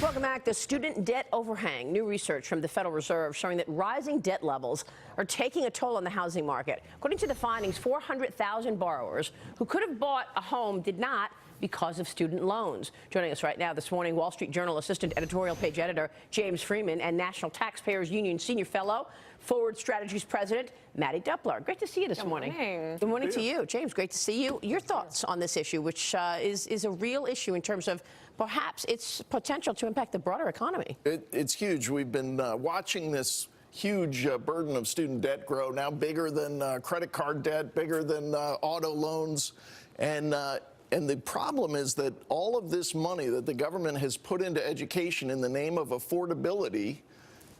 Welcome back. The student debt overhang. New research from the Federal Reserve showing that rising debt levels are taking a toll on the housing market. According to the findings, 400,000 borrowers who could have bought a home did not because of student loans. Joining us right now this morning, Wall Street Journal assistant editorial page editor James Freeman and National Taxpayers Union senior fellow, Forward Strategies president Mattie Duppler. Great to see you this morning. Good morning to you, James. Great to see you. Your thoughts on this issue, which is a real issue in terms of perhaps its potential to impact the broader economy. It's huge. We've been watching this huge burden of student debt grow, now bigger than credit card debt, bigger than auto loans. And the problem is that all of this money that the government has put into education in the name of affordability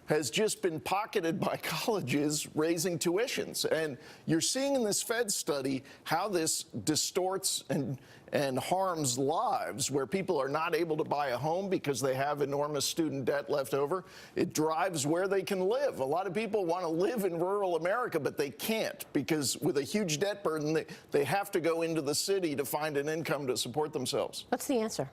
has just been pocketed by colleges raising tuitions. And you're seeing in this Fed study how this distorts and harms lives, where people are not able to buy a home because they have enormous student debt left over. It drives where they can live. A lot of people want to live in rural America, but they can't because with a huge debt burden, they have to go into the city to find an income to support themselves. What's the answer?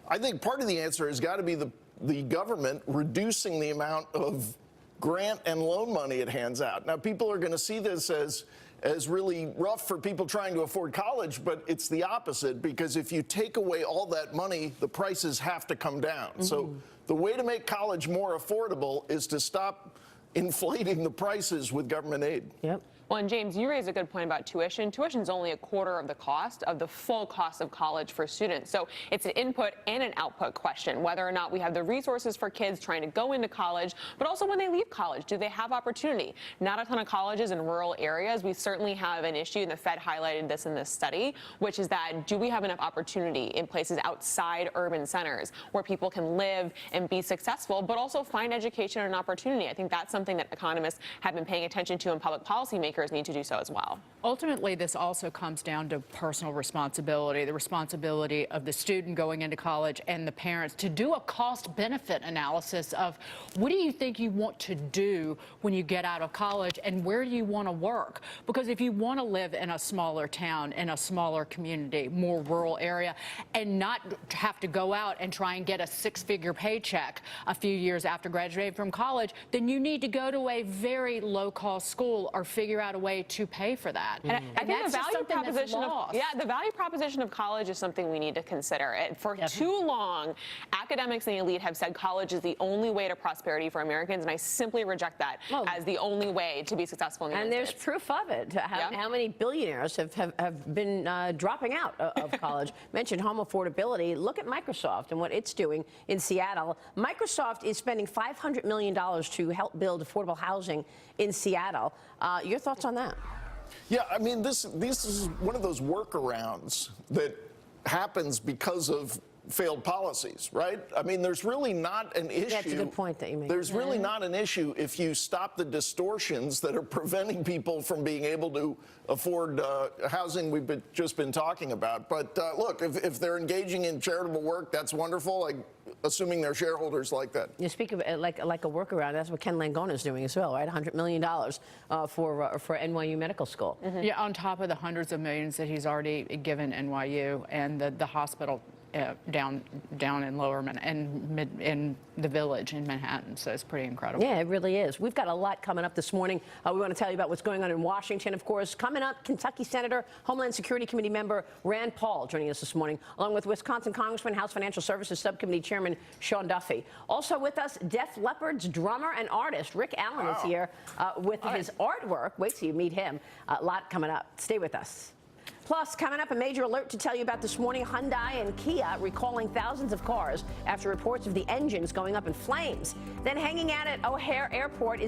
I think part of the answer has got to be the government reducing the amount of grant and loan money it hands out. Now, people are going to see this as really rough for people trying to afford college, but it's the opposite, because if you take away all that money, the prices have to come down. So the way to make college more affordable is to stop inflating the prices with government aid. Yep. Well, and James, you raised a good point about tuition. Tuition is only a quarter of the cost of the full cost of college for students. So it's an input and an output question, whether or not we have the resources for kids trying to go into college, but also when they leave college, do they have opportunity? Not a ton of colleges in rural areas. We certainly have an issue, and the Fed highlighted this in this study, which is that do we have enough opportunity in places outside urban centers where people can live and be successful, but also find education and opportunity? I think that's something that economists have been paying attention to, and public policymakers need to do so as well. Ultimately, this also comes down to personal responsibility, the responsibility of the student going into college and the parents to do a cost-benefit analysis of what do you think you want to do when you get out of college and where do you want to work? Because if you want to live in a smaller town, in a smaller community, more rural area, and not have to go out and try and get a six-figure paycheck a few years after graduating from college, then you need to go to a very low-cost school or figure out a way to pay for that. And I think the value proposition the value proposition of college is something we need to consider. And for too long, academics and the elite have said college is the only way to prosperity for Americans, and I simply reject that as the only way to be successful in the United States. And there's proof of it. How many billionaires have been dropping out of college? Mentioned home affordability. Look at Microsoft and what it's doing in Seattle. Microsoft is spending $500 million to help build affordable housing in Seattle. Your thoughts on that? Yeah, I mean, this is one of those workarounds that happens because of failed policies, right? I mean, there's really not an issue. That's a good point that you make. There's really not an issue if you stop the distortions that are preventing people from being able to afford housing we've just been talking about. But look, if they're engaging in charitable work, that's wonderful. Assuming their shareholders like that. You speak of it like a workaround. That's what Ken Langone is doing as well, right? $100 million for NYU Medical School. Yeah, on top of the hundreds of millions that he's already given NYU and the hospital down in in the Village in Manhattan. So it's pretty incredible. Yeah, it really is. We've got a lot coming up this morning. We want to tell you about what's going on in Washington, of course. Coming up, Kentucky Senator, Homeland Security Committee member Rand Paul joining us this morning, along with Wisconsin Congressman, House Financial Services Subcommittee Chairman Sean Duffy. Also with us, Def Leppard's drummer and artist Rick Allen is here with his artwork. Wait till you meet him. A lot coming up. Stay with us. Plus, coming up, a major alert to tell you about this morning. Hyundai and Kia recalling thousands of cars after reports of the engines going up in flames. Then hanging out at O'Hare Airport is